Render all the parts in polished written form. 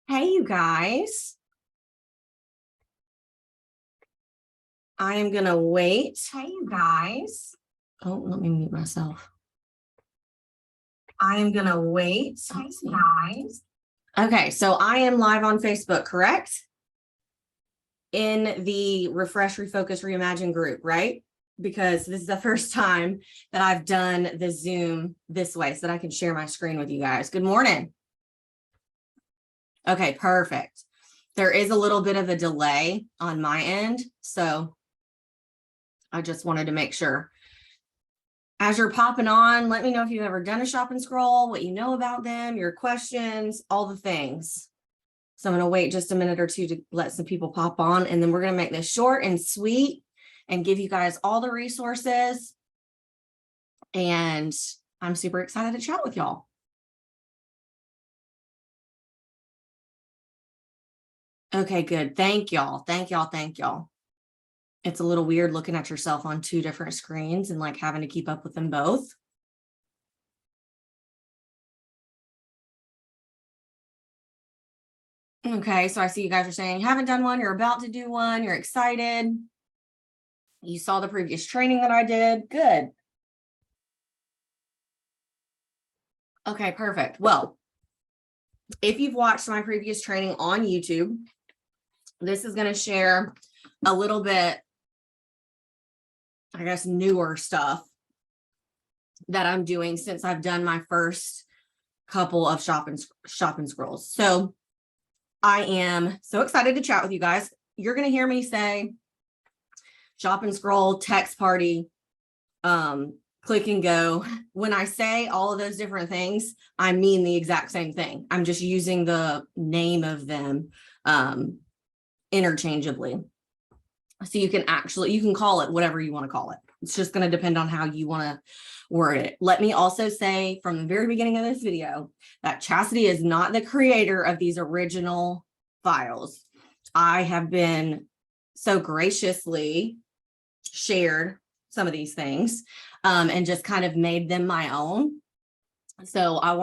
Hey, you guys. I am going to wait. Hey, you guys. Oh, let me mute myself. I am going to wait. Hey, you guys. Okay, so I am live on Facebook, correct? In the Refresh, Refocus, Reimagine group, right? Because this is the first time that I've done the Zoom this way so that I can share my screen with you guys. Good morning. Okay, perfect. There is a little bit of a delay on my end, so I just wanted to make sure. As you're popping on, let me know if you've ever done a shop and scroll, what you know about them, your questions, all the things. So I'm going to wait just a minute or two to let some people pop on, and then we're going to make this short and sweet and give you guys all the resources. And I'm super excited to chat with y'all. Okay, good. Thank y'all. Thank y'all. Thank y'all. It's a little weird looking at yourself on two different screens and like having to keep up with them both. Okay, so I see you guys are saying you haven't done one, you're about to do one, you're excited. You saw the previous training that I did. Good. Okay, perfect. Well, if you've watched my previous training on YouTube, this is going to share a little bit, I guess, newer stuff that I'm doing since I've done my first couple of shop and scrolls. So I am so excited to chat with you guys. You're going to hear me say shop and scroll, text party, click and go. When I say all of those different things, I mean the exact same thing. I'm just using the name of them interchangeably. So you can call it whatever you want to call it. It's just going to depend on how you want to word it. Let me also say from the very beginning of this video that Chastity is not the creator of these original files. I have been so graciously shared some of these things and just kind of made them my own. So I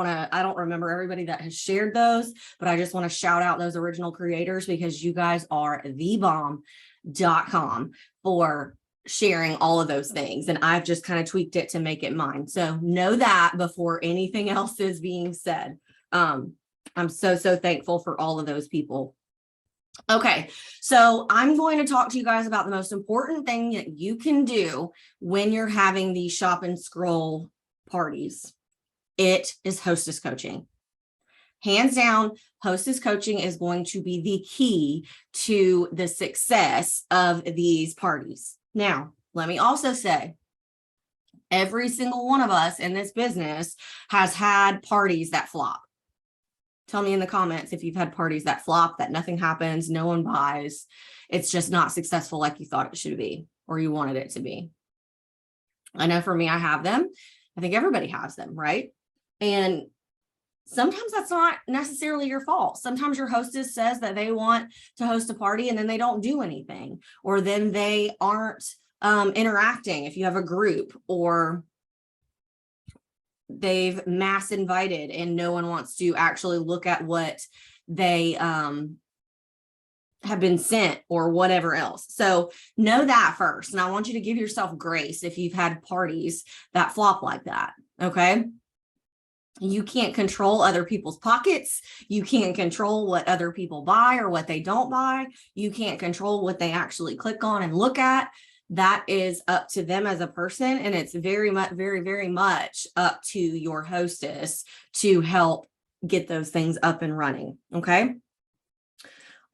don't remember everybody that has shared those, but I just want to shout out those original creators because you guys are thebomb.com for sharing all of those things. And I've just kind of tweaked it to make it mine. So know that before anything else is being said. I'm so thankful for all of those people. Okay, so I'm going to talk to you guys about the most important thing that you can do when you're having these shop and scroll parties. It is hostess coaching. Hands down, hostess coaching is going to be the key to the success of these parties. Now, let me also say, every single one of us in this business has had parties that flop. Tell me in the comments if you've had parties that flop, that nothing happens, no one buys. It's just not successful like you thought it should be or you wanted it to be. I know for me, I have them. I think everybody has them, right? And sometimes that's not necessarily your fault. Sometimes your hostess says that they want to host a party and then they don't do anything, or then they aren't interacting if you have a group, or they've mass invited and no one wants to actually look at what they have been sent or whatever else. So know that first. And I want you to give yourself grace if you've had parties that flop like that. Okay. You can't control other people's pockets. You can't control what other people buy or what they don't buy. You can't control what they actually click on and look at. That is up to them as a person. And it's very much up to your hostess to help get those things up and running. Okay.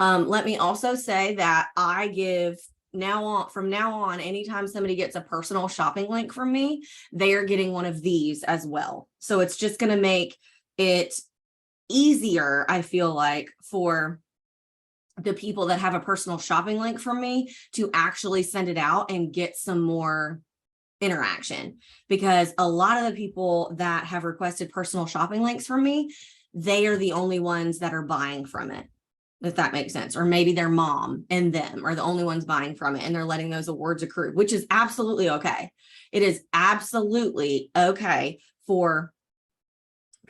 Let me also say that I give from now on, anytime somebody gets a personal shopping link from me, they are getting one of these as well. So it's just going to make it easier, I feel like, for the people that have a personal shopping link from me to actually send it out and get some more interaction, because a lot of the people that have requested personal shopping links from me, they are the only ones that are buying from it, if that makes sense. Or maybe their mom and them are the only ones buying from it and they're letting those awards accrue, which is absolutely okay. It is absolutely okay for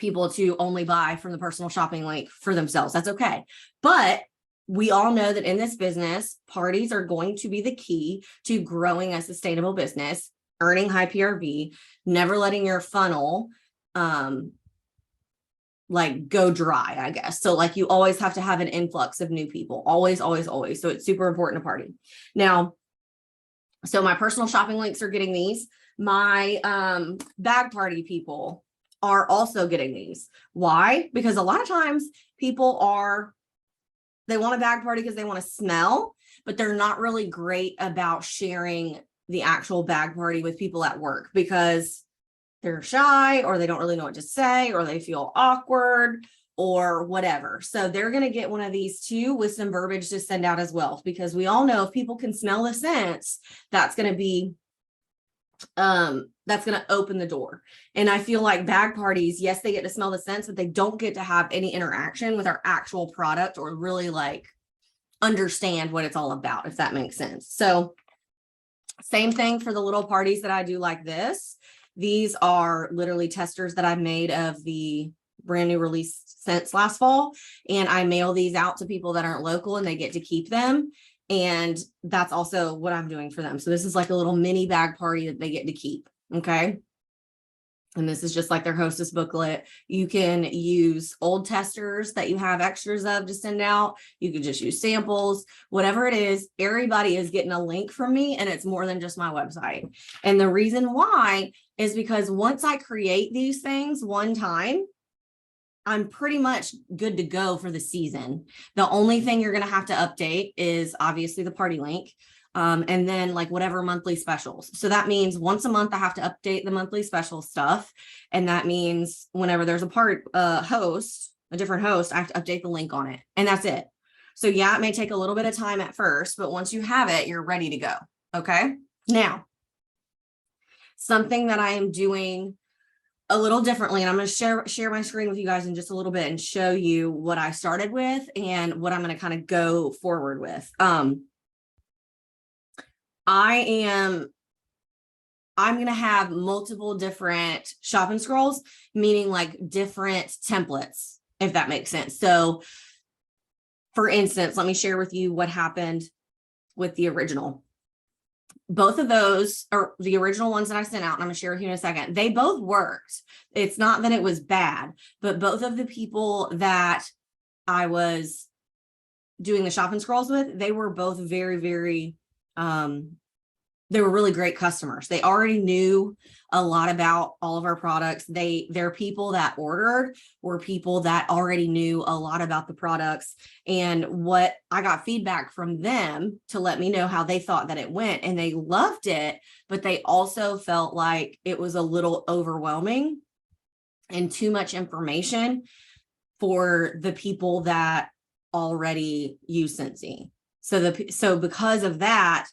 people to only buy from the personal shopping link for themselves. That's okay. But we all know that in this business, parties are going to be the key to growing a sustainable business, earning high PRV, never letting your funnel like go dry, I guess. So like you always have to have an influx of new people, always, always, always. So it's super important to party. Now, so my personal shopping links are getting these. My bag party people are also getting these. Why? Because a lot of times people they want a bag party because they want to smell, but they're not really great about sharing the actual bag party with people at work because they're shy or they don't really know what to say or they feel awkward or whatever. So they're going to get one of these too with some verbiage to send out as well, because we all know if people can smell the scents, that's going to be that's going to open the door. And I feel like bag parties, yes, they get to smell the scents, but they don't get to have any interaction with our actual product or really like understand what it's all about, if that makes sense. So same thing for the little parties that I do like this. These are literally testers that I made of the brand new release scents last fall. And I mail these out to people that aren't local and they get to keep them. And that's also what I'm doing for them. So this is like a little mini bag party that they get to keep. Okay. And this is just like their hostess booklet. You can use old testers that you have extras of to send out. You can just use samples, whatever it is. Everybody is getting a link from me and it's more than just my website. And the reason why is because once I create these things one time, I'm pretty much good to go for the season. The only thing you're going to have to update is obviously the party link. And then like whatever monthly specials. So that means once a month, I have to update the monthly special stuff. And that means whenever there's a different host, I have to update the link on it. And that's it. So yeah, it may take a little bit of time at first, but once you have it, you're ready to go. Okay. Now, something that I am doing a little differently, and I'm going to share my screen with you guys in just a little bit and show you what I started with and what I'm going to kind of go forward with. I'm going to have multiple different shopping scrolls, meaning like different templates, if that makes sense. So for instance, let me share with you what happened with the original. Both of those are the original ones that I sent out, and I'm going to share with you in a second. They both worked. It's not that it was bad, but both of the people that I was doing the shopping scrolls with, they were both very, very, they were really great customers. They already knew a lot about all of our products. Their people that ordered were people that already knew a lot about the products. And what I got feedback from them to let me know how they thought that it went, and they loved it, but they also felt like it was a little overwhelming and too much information for the people that already use Scentsy. So because of that,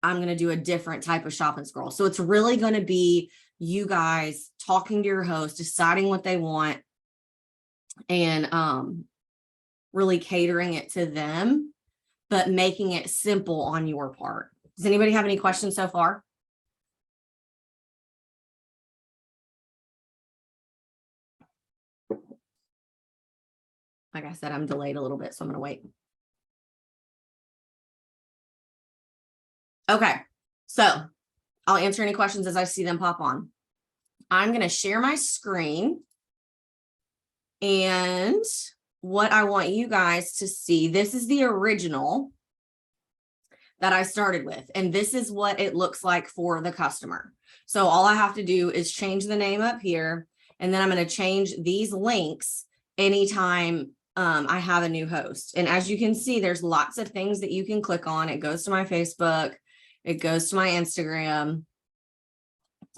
I'm going to do a different type of shopping scroll. So it's really going to be you guys talking to your host, deciding what they want, and really catering it to them, but making it simple on your part. Does anybody have any questions so far? Like I said, I'm delayed a little bit, so I'm going to wait. Okay, so I'll answer any questions as I see them pop on. I'm going to share my screen, and what I want you guys to see, this is the original that I started with, and this is what it looks like for the customer. So all I have to do is change the name up here, and then I'm going to change these links anytime I have a new host. And as you can see, there's lots of things that you can click on. It goes to my Facebook. It goes to my Instagram.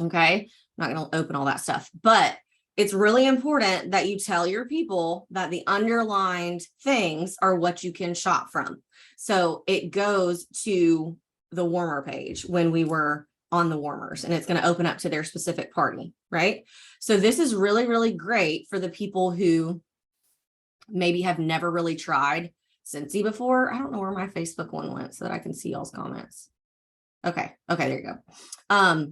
Okay. I'm not going to open all that stuff, but it's really important that you tell your people that the underlined things are what you can shop from. So it goes to the warmer page when we were on the warmers, and it's going to open up to their specific party, right? So this is really, really great for the people who maybe have never really tried Scentsy before. I don't know where my Facebook one went so that I can see y'all's comments. Okay, there you go.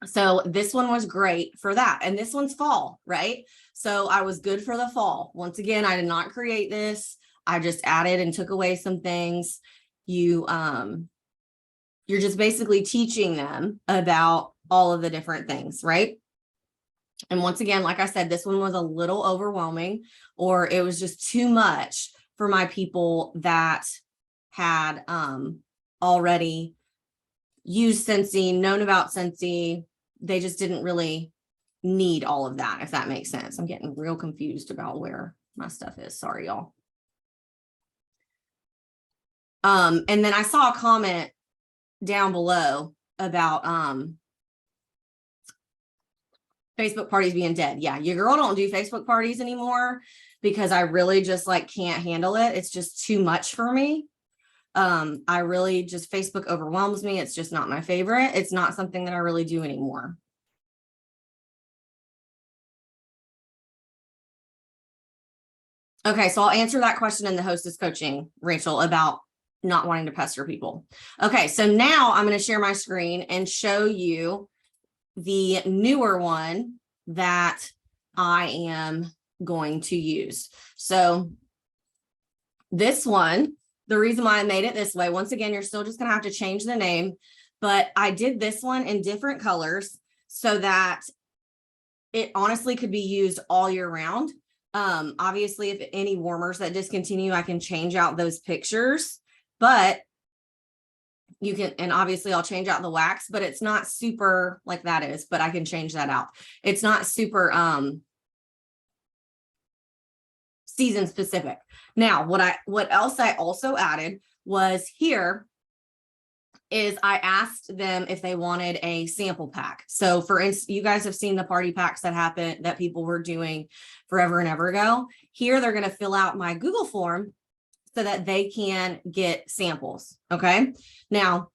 So this one was great for that. And this one's fall, right? So I was good for the fall. Once again, I did not create this. I just added and took away some things. You're just basically teaching them about all of the different things, right? And once again, like I said, this one was a little overwhelming, or it was just too much for my people that had already used Scentsy, known about Scentsy. They just didn't really need all of that, if that makes sense. I'm getting real confused about where my stuff is. Sorry, y'all. And then I saw a comment down below about Facebook parties being dead. Yeah, your girl don't do Facebook parties anymore because I really just like can't handle it. It's just too much for me. I really just, Facebook overwhelms me. It's just not my favorite. It's not something that I really do anymore. Okay, so I'll answer that question in the hostess coaching, Rachel, about not wanting to pester people. Okay, so now I'm going to share my screen and show you the newer one that I am going to use. So this one, the reason why I made it this way, once again, you're still just going to have to change the name, but I did this one in different colors so that it honestly could be used all year round. Obviously, if any warmers that discontinue, I can change out those pictures, but you can, and obviously I'll change out the wax, but it's not super like that is, but I can change that out. It's not super season specific. Now, what else I also added was here is I asked them if they wanted a sample pack. So for instance, you guys have seen the party packs that happened that people were doing forever and ever ago. Here, they're going to fill out my Google form so that they can get samples. Okay. Now,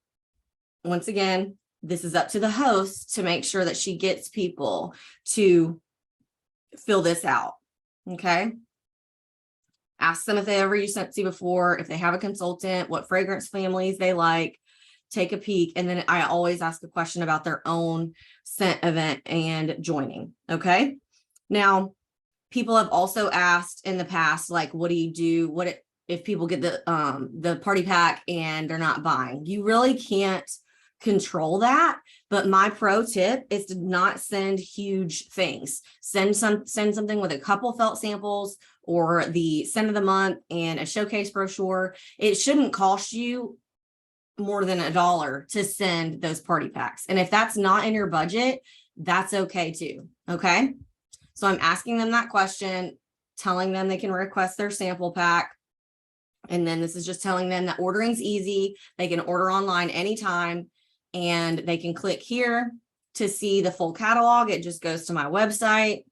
once again, this is up to the host to make sure that she gets people to fill this out. Okay. Ask them if they ever used Scentsy before, if they have a consultant, what fragrance families they like, take a peek. And then I always ask a question about their own scent event and joining. Okay. Now, people have also asked in the past, like, what do you do? If people get the party pack and they're not buying? You really can't control that. But my pro tip is to not send huge things. Send something with a couple felt samples or the scent of the month and a showcase brochure. It shouldn't cost you more than $1 to send those party packs. And if that's not in your budget, that's okay too. Okay. So I'm asking them that question, telling them they can request their sample pack. And then this is just telling them that ordering's easy. They can order online anytime, and they can click here to see the full catalog. It just goes to my website.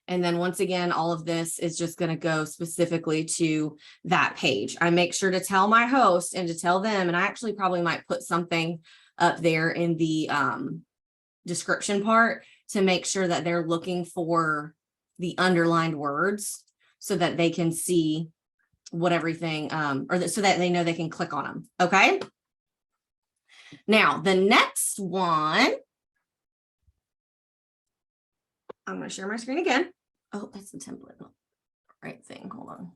And then once again, all of this is just going to go specifically to that page. I make sure to tell my host and to tell them, and I actually probably might put something up there in the description part to make sure that they're looking for the underlined words so that they can see what everything, so that they know they can click on them. Okay. Now, the next one, I'm going to share my screen again. Oh, that's the template. Right thing. Hold on.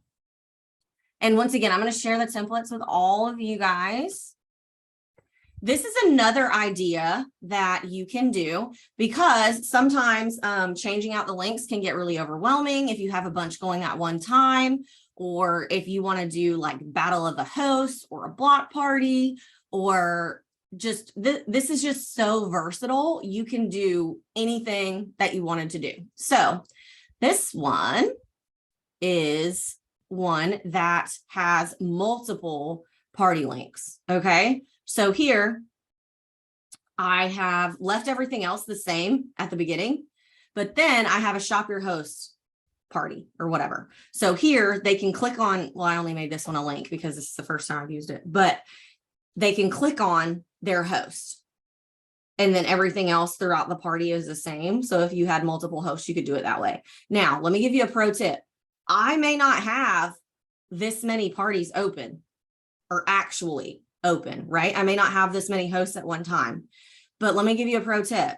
And once again, I'm going to share the templates with all of you guys. This is another idea that you can do, because sometimes changing out the links can get really overwhelming if you have a bunch going at one time, or if you want to do like battle of the hosts or a block party, or just this is just so versatile. You can do anything that you wanted to do. So this one is one that has multiple party links. Okay. So here I have left everything else the same at the beginning, but then I have a shop your host party or whatever. So here they can click on, well, I only made this one a link because this is the first time I've used it, but they can click on their host, and then everything else throughout the party is the same. So if you had multiple hosts, you could do it that way. Now, let me give you a pro tip. I may not have this many parties open or actually open, right? I may not have this many hosts at one time. But let me give you a pro tip.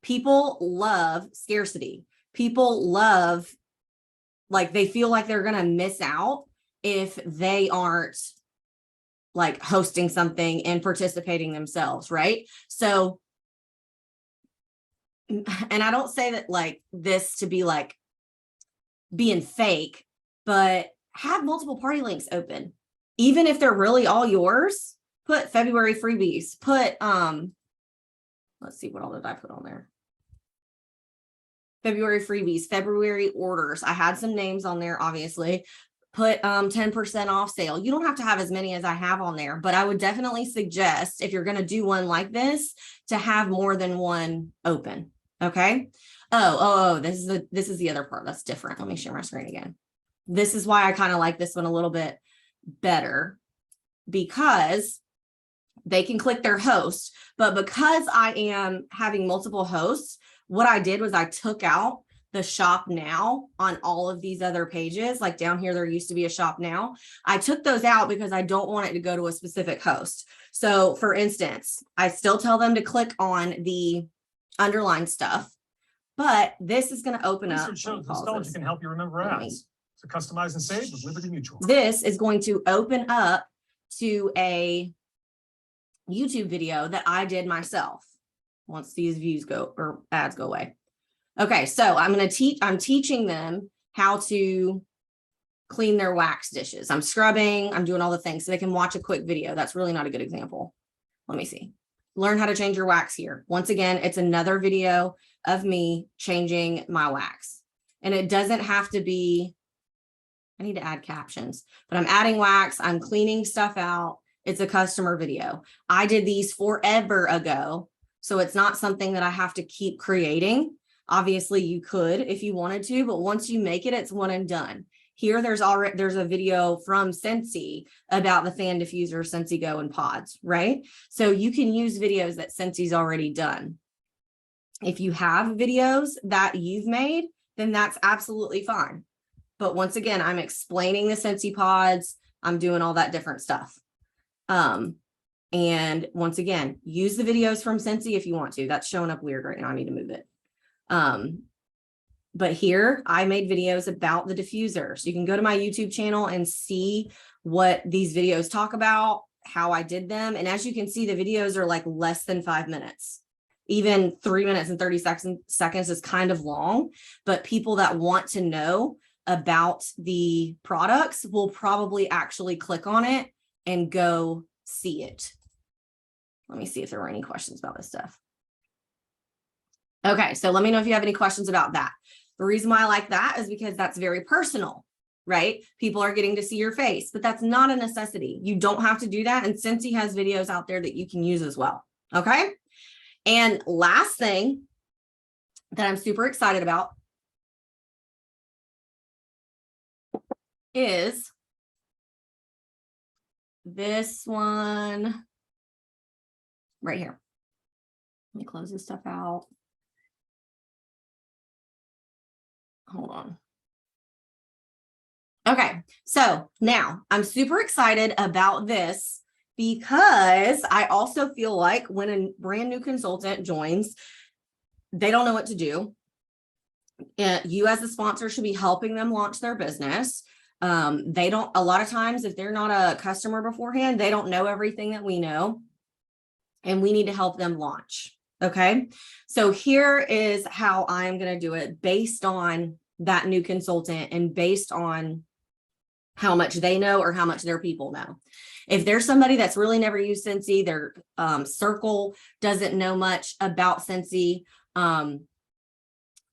People love scarcity. People love, like, they feel like they're going to miss out if they aren't like hosting something and participating themselves, right? So, and I don't say that like this to be like being fake, but have multiple party links open. Even if they're really all yours, put February freebies, put, let's see, what all did I put on there? February freebies, February orders. I had some names on there, obviously. Put 10% off sale. You don't have to have as many as I have on there, but I would definitely suggest, if you're going to do one like this, to have more than one open. Okay. This is the other part that's different. Let me share my screen again. This is why I kind of like this one a little bit better, because they can click their host, but because I am having multiple hosts, what I did was I took out the shop now on all of these other pages. Like down here, there used to be a shop now. I took those out because I don't want it to go to a specific host. So for instance, I still tell them to click on the underlined stuff, but this is going to open up. Research shows nostalgia can help you remember ads. So customize and save with Liberty Mutual. This is going to open up to a YouTube video that I did myself once these views go or ads go away. Okay, so I'm teaching them how to clean their wax dishes. I'm scrubbing, I'm doing all the things so they can watch a quick video. That's really not a good example. Let me see. Learn how to change your wax here. Once again, it's another video of me changing my wax. And it doesn't have to be, I need to add captions, but I'm adding wax, I'm cleaning stuff out. It's a customer video. I did these forever ago, so it's not something that I have to keep creating. Obviously you could if you wanted to, but once you make it, it's one and done. Here, there's a video from Scentsy about the fan diffuser, Scentsy Go and pods, right? So you can use videos that Scentsy's already done. If you have videos that you've made, then that's absolutely fine. But once again, I'm explaining the Scentsy pods. I'm doing all that different stuff. And once again, use the videos from Scentsy if you want to. That's showing up weird right now. I need to move it. But here I made videos about the diffuser. So you can go to my YouTube channel and see what these videos talk about, how I did them. And as you can see, the videos are like less than 5 minutes. Even 3 minutes and 30 seconds is kind of long, but people that want to know about the products will probably actually click on it and go see it. Let me see if there were any questions about this stuff. Okay, so let me know if you have any questions about that. The reason why I like that is because that's very personal, right? People are getting to see your face, but that's not a necessity. You don't have to do that. And Scentsy has videos out there that you can use as well. Okay. And last thing that I'm super excited about is this one right here. Let me close this stuff out. Hold on. Okay, so now I'm super excited about this because I also feel like when a brand new consultant joins, they don't know what to do. You as the sponsor should be helping them launch their business. They don't, a lot of times, if they're not a customer beforehand, they don't know everything that we know, and we need to help them launch. Okay, so here is how I'm going to do it based on that new consultant and based on how much they know or how much their people know. If there's somebody that's really never used Scentsy, their circle doesn't know much about Scentsy, I'm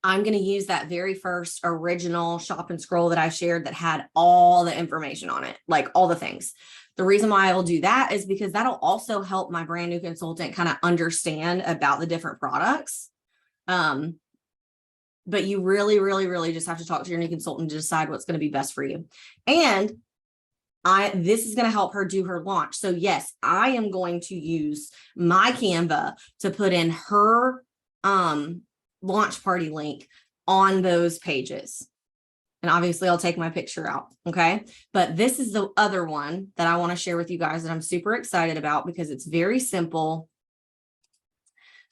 going to use that very first original shop and scroll that I shared that had all the information on it, like all the things. The reason why I will do that is because that'll also help my brand new consultant kind of understand about the different products. But you really, really, really just have to talk to your new consultant to decide what's going to be best for you. And this is going to help her do her launch. So yes, I am going to use my Canva to put in her launch party link on those pages. And obviously I'll take my picture out. Okay. But this is the other one that I want to share with you guys that I'm super excited about because it's very simple.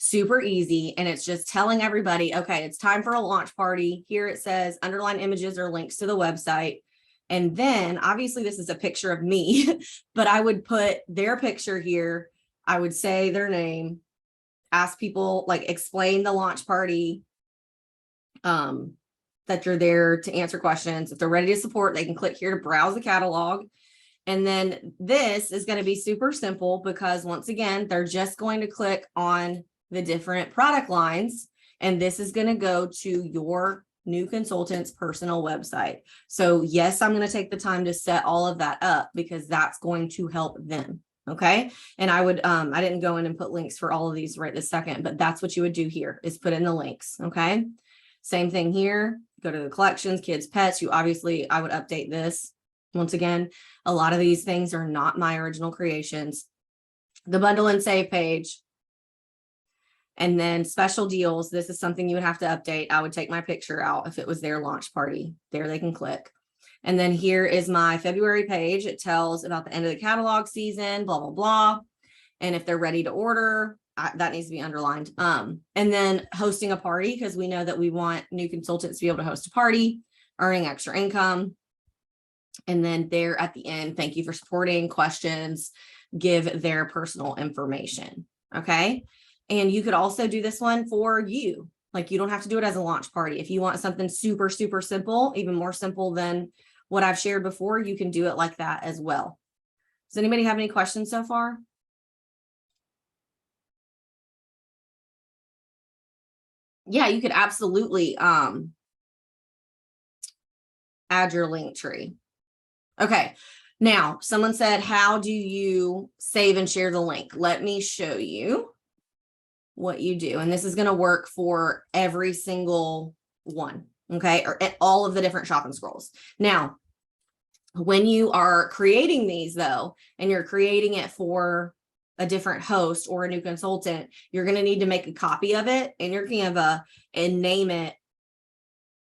super easy. And it's just telling everybody, okay, it's time for a launch party. Here it says underline images or links to the website. And then obviously this is a picture of me, but I would put their picture here. I would say their name, ask people, like explain the launch party, that you're there to answer questions. If they're ready to support, they can click here to browse the catalog. And then this is going to be super simple because once again, they're just going to click on the different product lines. And this is going to go to your new consultant's personal website. So yes, I'm going to take the time to set all of that up because that's going to help them. Okay. And I would, I didn't go in and put links for all of these right this second, but that's what you would do here is put in the links. Okay. Same thing here. Go to the collections, kids, pets. You obviously, I would update this. Once again, a lot of these things are not my original creations. The bundle and save page. And then special deals. This is something you would have to update. I would take my picture out if it was their launch party. There they can click. And then here is my February page. It tells about the end of the catalog season, blah, blah, blah. And if they're ready to order, that needs to be underlined. And then hosting a party, because we know that we want new consultants to be able to host a party, earning extra income. And then there at the end, thank you for supporting, questions, give their personal information. Okay. And you could also do this one for you. Like you don't have to do it as a launch party. If you want something super, super simple, even more simple than what I've shared before, you can do it like that as well. Does anybody have any questions so far? Yeah, you could absolutely add your link tree. Okay, now someone said, how do you save and share the link? Let me show you what you do. And this is going to work for every single one. Okay, or all of the different shopping scrolls. Now, when you are creating these though, and you're creating it for a different host or a new consultant, you're going to need to make a copy of it in your Canva and name it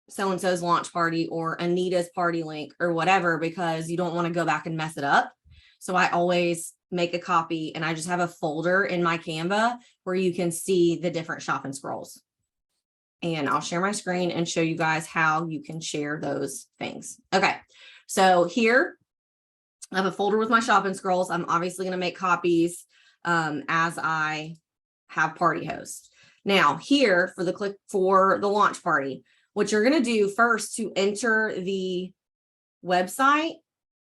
so-and-so's launch party or Anita's party link or whatever, because you don't want to go back and mess it up. So I always make a copy and I just have a folder in my Canva where you can see the different shopping scrolls. And I'll share my screen and show you guys how you can share those things. Okay, so here I have a folder with my shopping scrolls. I'm obviously going to make copies as I have party hosts. Now here for the click for the launch party, what you're going to do first to enter the website.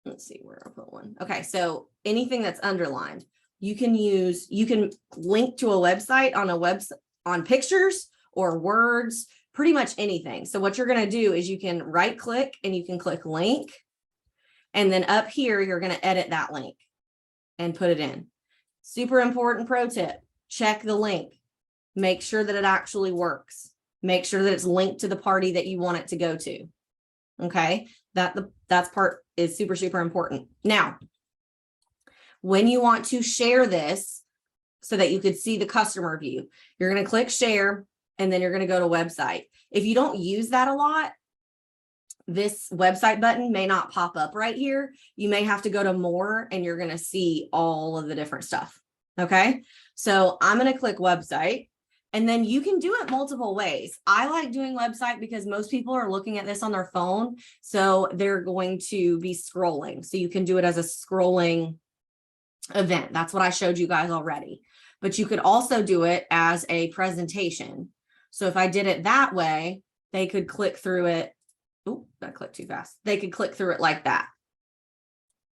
Let's see where I put one. Okay, so anything that's underlined, you can use, you can link to a website on a website on pictures or words, pretty much anything. So what you're going to do is you can right click and you can click link. And then up here, you're going to edit that link and put it in. Super important pro tip, check the link. Make sure that it actually works. Make sure that it's linked to the party that you want it to go to. Okay, that's part is super, super important. Now, when you want to share this so that you could see the customer view, you're going to click share and then you're going to go to website. If you don't use that a lot, this website button may not pop up right here. You may have to go to more and you're going to see all of the different stuff. Okay, so I'm going to click website. And then you can do it multiple ways. I like doing website because most people are looking at this on their phone. So they're going to be scrolling. So you can do it as a scrolling event. That's what I showed you guys already. But you could also do it as a presentation. So if I did it that way, they could click through it. Oh, I clicked too fast. They could click through it like that.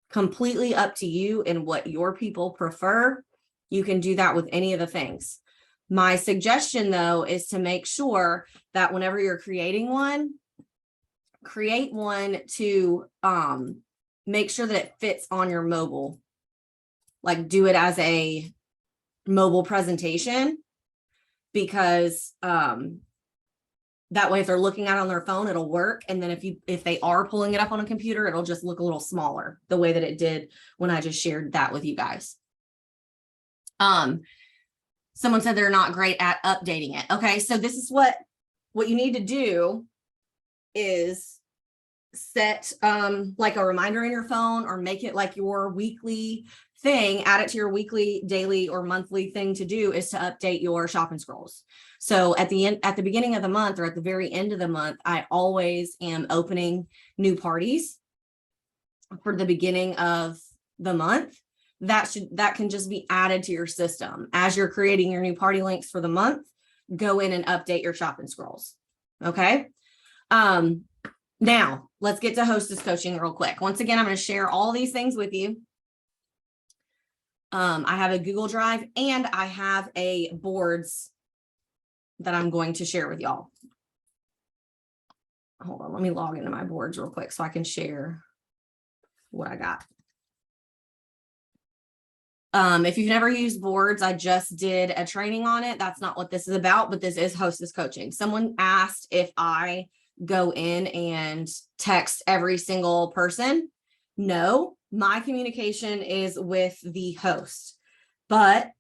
Completely up to you and what your people prefer. You can do that with any of the things. My suggestion, though, is to make sure that whenever you're creating one, create one to make sure that it fits on your mobile. Like do it as a mobile presentation, because that way if they're looking at it on their phone, it'll work. And then if they are pulling it up on a computer, it'll just look a little smaller, the way that it did when I just shared that with you guys. Someone said they're not great at updating it. Okay, so this is what you need to do is set like a reminder in your phone or make it like your weekly thing, add it to your weekly, daily, or monthly thing to do is to update your shopping scrolls. So at the beginning of the month or at the very end of the month, I always am opening new parties for the beginning of the month. That can just be added to your system as you're creating your new party links for the month. Go in and update your shopping scrolls. Okay. Now let's get to hostess coaching real quick. Once again, I'm going to share all these things with you. I have a Google Drive and I have a boards that I'm going to share with y'all. Hold on, let me log into my boards real quick so I can share what I got. If you've never used boards, I just did a training on it. That's not what this is about, but this is hostess coaching. Someone asked if I go in and text every single person. No, my communication is with the host, but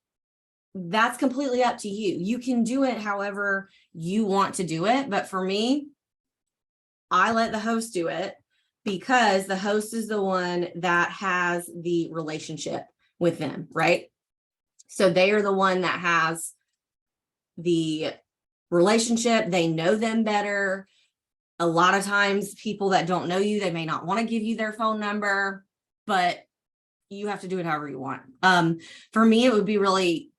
that's completely up to you. You can do it however you want to do it. But for me, I let the host do it because the host is the one that has the relationship with them, right? So they are the one that has the relationship. They know them better. A lot of times people that don't know you, they may not want to give you their phone number, but you have to do it however you want. For me, it would be really,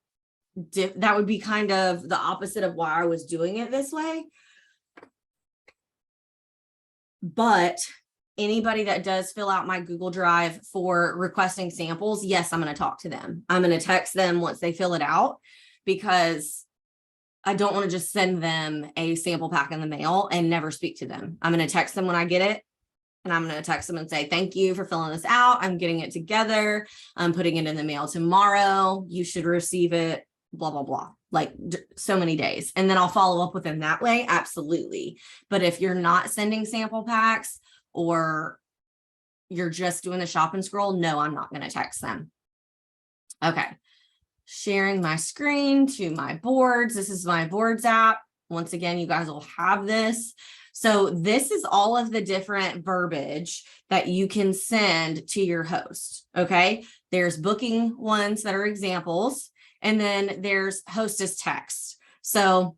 that would be kind of the opposite of why I was doing it this way. But anybody that does fill out my Google Drive for requesting samples, yes, I'm going to talk to them. I'm going to text them once they fill it out because I don't want to just send them a sample pack in the mail and never speak to them. I'm going to text them when I get it. And I'm going to text them and say, thank you for filling this out. I'm getting it together. I'm putting it in the mail tomorrow. You should receive it, blah, blah, blah. Like so many days. And then I'll follow up with them that way. Absolutely. But if you're not sending sample packs or you're just doing the shop and scroll, no, I'm not going to text them. Okay. Sharing my screen to my boards. This is my boards app. Once again, you guys will have this. So this is all of the different verbiage that you can send to your host. Okay. There's booking ones that are examples, and then there's hostess text. So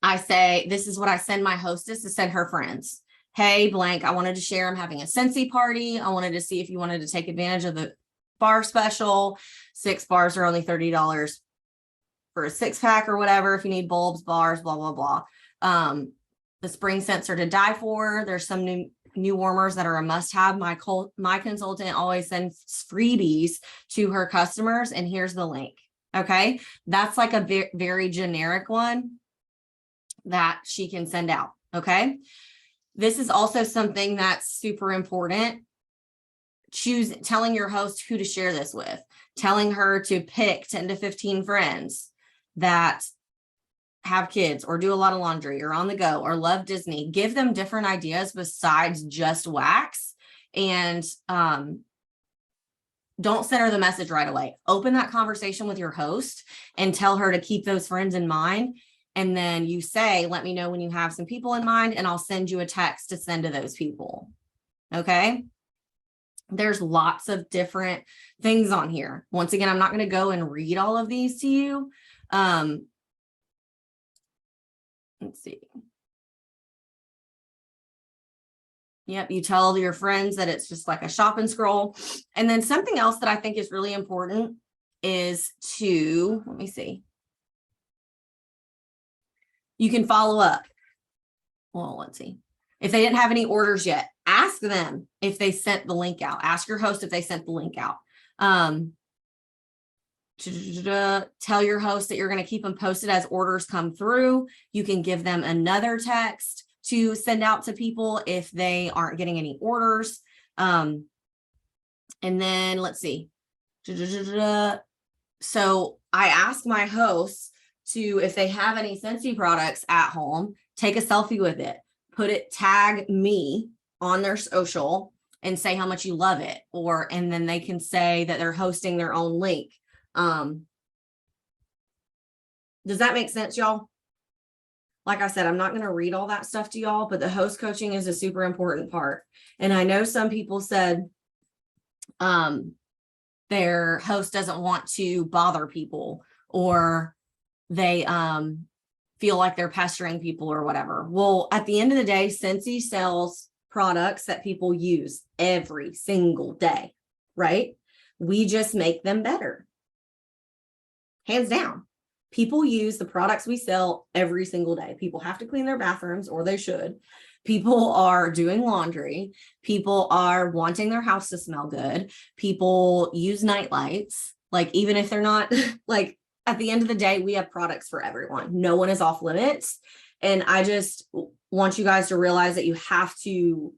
I say, this is what I send my hostess to send her friends. Hey, blank, I wanted to share, I'm having a Scentsy party. I wanted to see if you wanted to take advantage of the bar special. 6 bars are only $30 for a 6-pack or whatever. If you need bulbs, bars, blah, blah, blah. The spring scents are to die for. There's some new warmers that are a must-have. My consultant always sends freebies to her customers, and here's the link. Okay, that's like a very generic one that she can send out. Okay, this is also something that's super important. Telling your host who to share this with, telling her to pick 10 to 15 friends that have kids or do a lot of laundry or on the go or love Disney. Give them different ideas besides just wax, and don't send her the message right away. Open that conversation with your host and tell her to keep those friends in mind. And then you say, let me know when you have some people in mind and I'll send you a text to send to those people. Okay. There's lots of different things on here. Once again, I'm not going to go and read all of these to you. Let's see. Yep, you tell your friends that it's just like a shop and scroll. And then something else that I think is really important is to, let me see. You can follow up. Well, let's see. If they didn't have any orders yet, ask them if they sent the link out. Ask your host if they sent the link out. Tell your host that you're going to keep them posted as orders come through. You can give them another text to send out to people if they aren't getting any orders. And then let's see. So I ask my hosts to, if they have any Scentsy products at home, take a selfie with it, tag me on their social and say how much you love it. And then they can say that they're hosting their own link. Does that make sense, y'all? Like I said, I'm not going to read all that stuff to y'all, but the host coaching is a super important part. And I know some people said, their host doesn't want to bother people, or they feel like they're pestering people or whatever. Well, at the end of the day, Scentsy sells products that people use every single day, right? We just make them better. Hands down. People use the products we sell every single day. People have to clean their bathrooms, or they should. People are doing laundry. People are wanting their house to smell good. People use night lights. Like, even if they're not, like, at the end of the day, we have products for everyone. No one is off limits. And I just want you guys to realize that you have to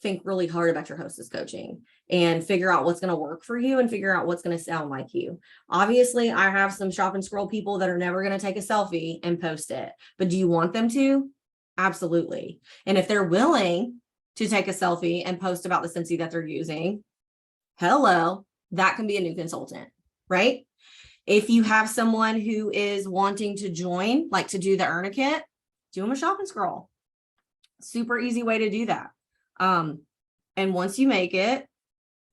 think really hard about your hostess coaching and figure out what's going to work for you and figure out what's going to sound like you. Obviously, I have some shop and scroll people that are never going to take a selfie and post it, but do you want them to? Absolutely. And if they're willing to take a selfie and post about the Scentsy that they're using, hello, that can be a new consultant, right? If you have someone who is wanting to join, like to do the earn a kit, do them a shop and scroll. Super easy way to do that. And once you make it,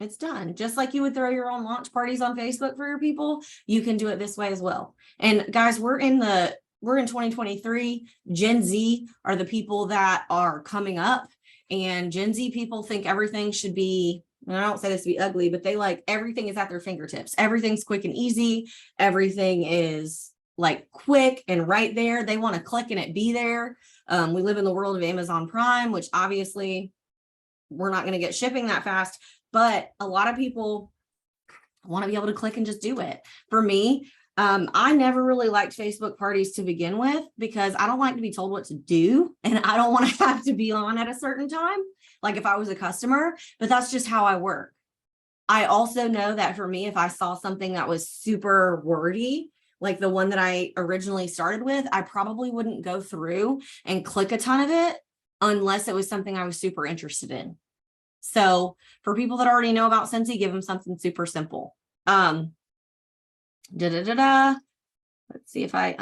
it's done. Just like you would throw your own launch parties on Facebook for your people, you can do it this way as well. And guys, we're in 2023. Gen Z are the people that are coming up, and Gen Z people think everything should be, and I don't say this to be ugly, but they like everything is at their fingertips. Everything's quick and easy. Everything is like quick and right there. They want to click and it be there. We live in the world of Amazon Prime, which obviously we're not going to get shipping that fast, but a lot of people want to be able to click and just do it. For me, I never really liked Facebook parties to begin with, because I don't like to be told what to do, and I don't want to have to be on at a certain time, like if I was a customer, but that's just how I work. I also know that for me, if I saw something that was super wordy, like the one that I originally started with, I probably wouldn't go through and click a ton of it unless it was something I was super interested in. So for people that already know about Scentsy, give them something super simple. Let's see if I,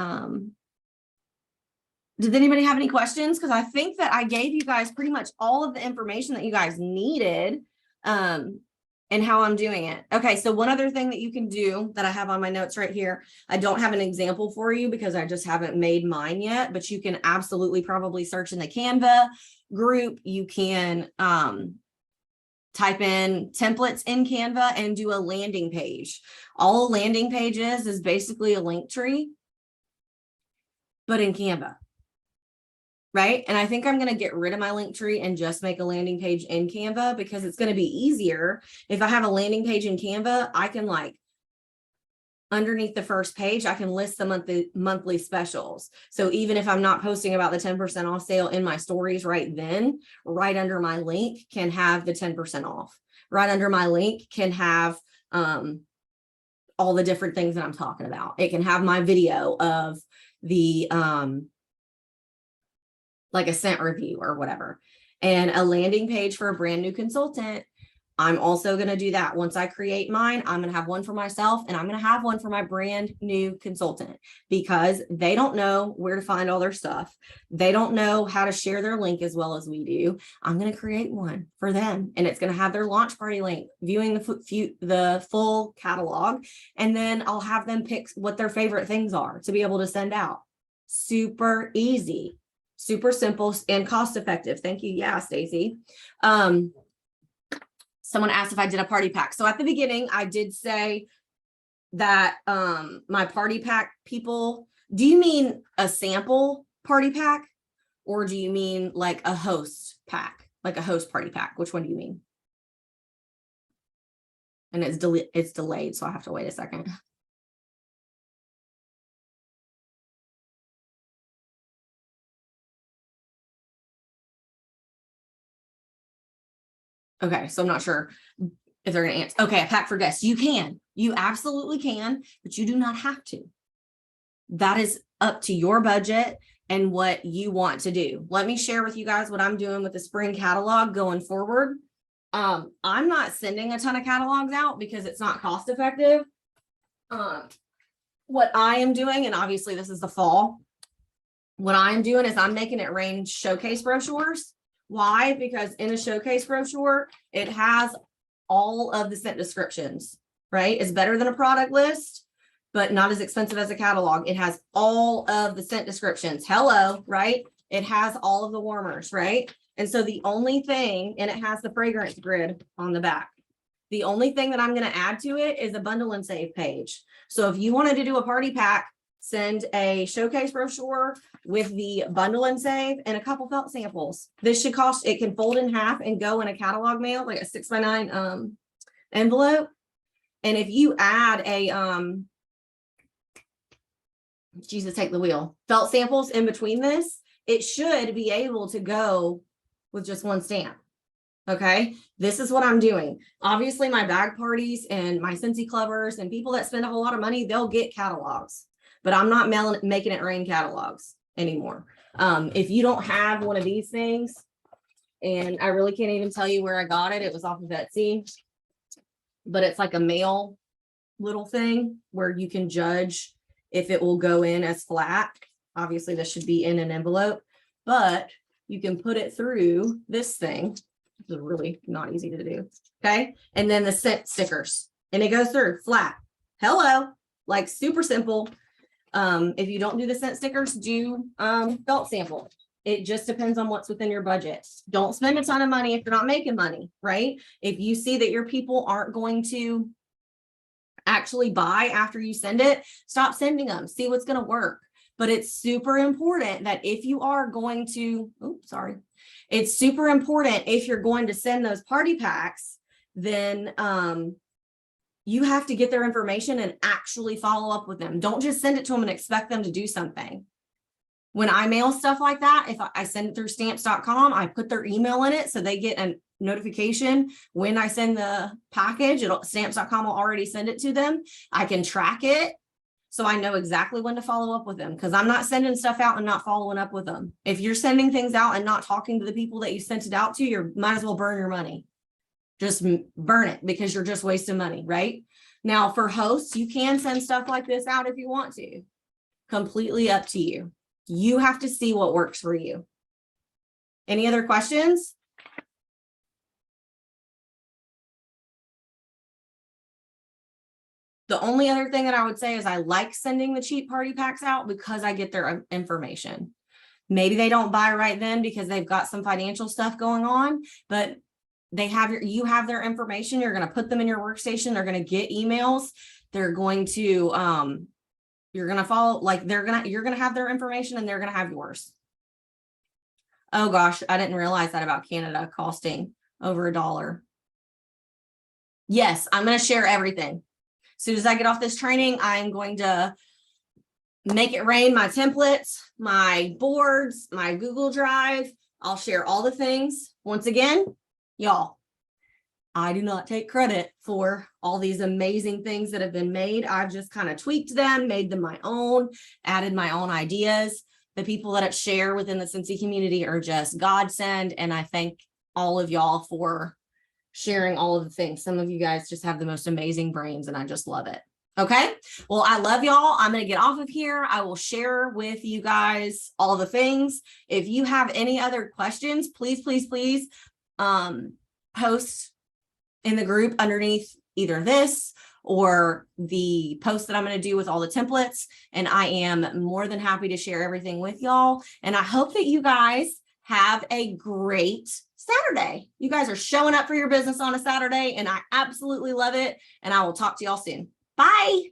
did anybody have any questions? Because I think that I gave you guys pretty much all of the information that you guys needed, and how I'm doing it. Okay, so one other thing that you can do that I have on my notes right here, I don't have an example for you because I just haven't made mine yet, but you can absolutely probably search in the Canva group. You can type in templates in Canva and do a landing page. All a landing page is basically a link tree, but in Canva. Right. And I think I'm going to get rid of my link tree and just make a landing page in Canva, because it's going to be easier. If I have a landing page in Canva, I can, like, underneath the first page, I can list the monthly specials. So even if I'm not posting about the 10% off sale in my stories right then, right under my link can have the 10% off. Right under my link can have all the different things that I'm talking about. It can have my video of the like a scent review or whatever, and a landing page for a brand new consultant. I'm also going to do that. Once I create mine, I'm going to have one for myself, and I'm going to have one for my brand new consultant, because they don't know where to find all their stuff. They don't know how to share their link as well as we do. I'm going to create one for them, and it's going to have their launch party link, viewing the full catalog, and then I'll have them pick what their favorite things are to be able to send out. Super easy. Super simple and cost effective. Thank you. Yeah, Stacy. Someone asked if I did a party pack. So at the beginning, I did say that my party pack people, do you mean a sample party pack, or do you mean like a host pack, like a host party pack? Which one do you mean? And it's delayed, so I have to wait a second. Okay, so I'm not sure if they're going to answer. Okay, a pack for guests. You absolutely can, but you do not have to. That is up to your budget and what you want to do. Let me share with you guys what I'm doing with the spring catalog going forward. I'm not sending a ton of catalogs out because it's not cost effective. What I am doing, and obviously this is the fall, what I'm doing is I'm making it rain showcase brochures. Why? Because in a showcase brochure, it has all of the scent descriptions right? It's better than a product list, but not as expensive as a catalog. It has all of the scent descriptions. Hello, right? It has all of the warmers, right? And so the only thing, and it has the fragrance grid on the back. The only thing that I'm going to add to it is a bundle and save page. So if you wanted to do a party pack, send a showcase brochure with the bundle and save and a couple felt samples. This should cost, it can fold in half and go in a catalog mail, like a 6x9 envelope. And if you add a, Jesus, take the wheel, felt samples in between this, it should be able to go with just one stamp. Okay, this is what I'm doing. Obviously, my bag parties and my Scentsy clubbers and people that spend a whole lot of money, they'll get catalogs, but I'm not making it rain catalogs anymore. If you don't have one of these things, and I really can't even tell you where I got it, it was off of Etsy, but it's like a mail little thing where you can judge if it will go in as flat. Obviously, this should be in an envelope, but you can put it through this thing. It's really not easy to do. Okay. And then the scent stickers, and it goes through flat. Hello, like super simple. If you don't do the scent stickers, do felt sample. It just depends on what's within your budget. Don't spend a ton of money if you're not making money, right? If you see that your people aren't going to actually buy after you send it, stop sending them. See what's going to work. But it's super important that if you are going to, it's super important if you're going to send those party packs, then you have to get their information and actually follow up with them. Don't just send it to them and expect them to do something. When I mail stuff like that, if I send it through stamps.com, I put their email in it so they get a notification when I send the package. Stamps.com will already send it to them. I can track it so I know exactly when to follow up with them, because I'm not sending stuff out and not following up with them. If you're sending things out and not talking to the people that you sent it out to, you might as well burn your money. Just burn it, because you're just wasting money, right? Now for hosts, you can send stuff like this out if you want to. Completely up to you. You have to see what works for you. Any other questions? The only other thing that I would say is I like sending the cheap party packs out because I get their information. Maybe they don't buy right then because they've got some financial stuff going on, but you have their information. You're going to put them in your workstation. They're going to get emails. They're going to, you're going to follow, like you're going to have their information and they're going to have yours. Oh gosh, I didn't realize that about Canada costing over $1. Yes, I'm going to share everything. As soon as I get off this training, I'm going to make it rain my templates, my boards, my Google Drive. I'll share all the things. Once again, y'all, I do not take credit for all these amazing things that have been made. I've just kind of tweaked them, made them my own, added my own ideas. The people that share within the Scentsy community are just godsend, and I thank all of y'all for sharing all of the things. Some of you guys just have the most amazing brains, and I just love it. Okay, well, I love y'all. I'm going to get off of here. I will share with you guys all the things. If you have any other questions, please post in the group underneath either this or the post that I'm going to do with all the templates, and I am more than happy to share everything with y'all. And I hope that you guys have a great Saturday. You guys are showing up for your business on a Saturday, and I absolutely love it. And I will talk to y'all soon. Bye.